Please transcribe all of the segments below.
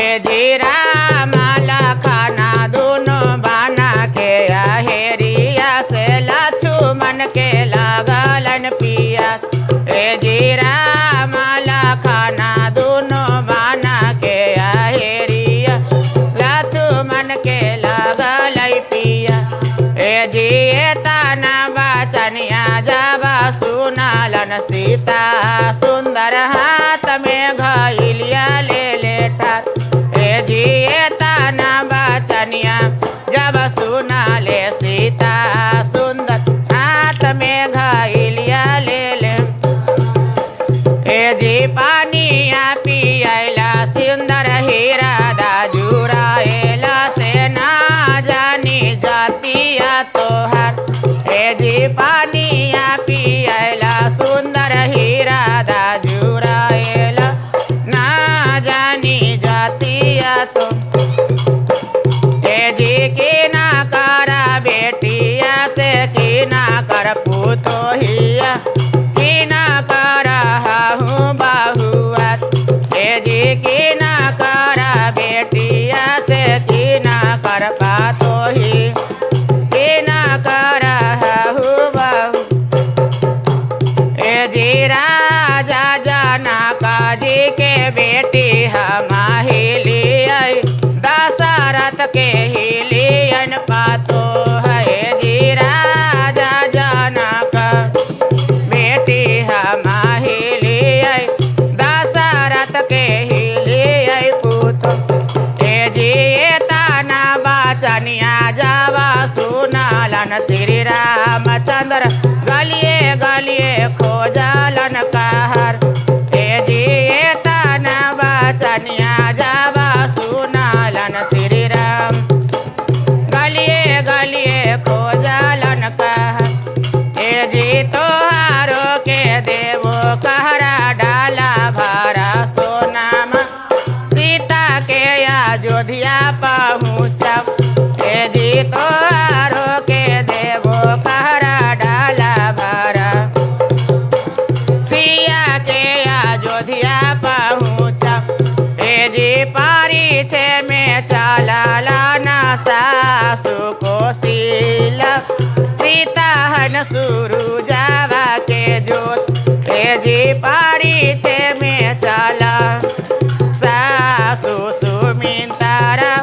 जीरा माला खाना दोनों बना के हेरिया से लक्ष्मण के लागलन पियास। जीरा माला खाना दोनों बना के हेरिया लक्ष्मण के लागल पिया। जिए तना बचनिया जब सुनालन सीता सुंदर हाथ में घइलिया ले लेटर। जिए तना बचनिया जब सुनाले सीता सुंदर हाथ में घइलिया ले ले। जी पानिया पियला सुंदर हीरा दाजुराएला से ना जानी जातिया तोहर। जी पानिया पियला सुंदर हीरा दाजुराएला ना जानी जातिया तो। जी की ना करा बेटिया से की ना कर पुतोहिया की ना करा हूँ बहुआत। जी की ना करा बेटिया से की ना कर पातोही की ना करा हूँ बहु। जी राजा जनक जी के बेटी हम हिलिया दशरथ के हिलियन पातो है। जी राजा जनक बेटी हम हिलिया दशरथ के हिलिया पुतो। जी तना बचनिया जावा सुनालन श्री रामचंद्र गलिए गलिए खोजलन कहर। जी तना बचनिया जावा सुनालन श्री राम गलिए गलिए खोजलन कहर। जी तोहारो के देवो कहरा डाला भरा सोनाम सीता के अयोध्या पहुँचब। जी तोहारो के देवो कहरा डाला भरा सिया के अयोध्या पहुँचब। जी परिछे में चलला न सासु कोशिल सीता हन सुरुजावा के जोत। जी परिछे में चला सासु सुमिंतारा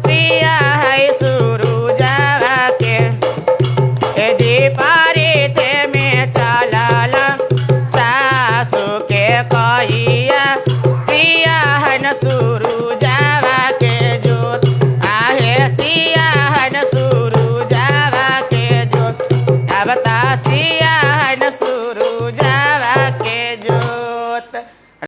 सिया है सुरुजावा के। जी परिछे में चलला सासु के कहिया सिया हन सुरुजावा के जोत। आहे सिया हन सुरुजावा के जोत। अब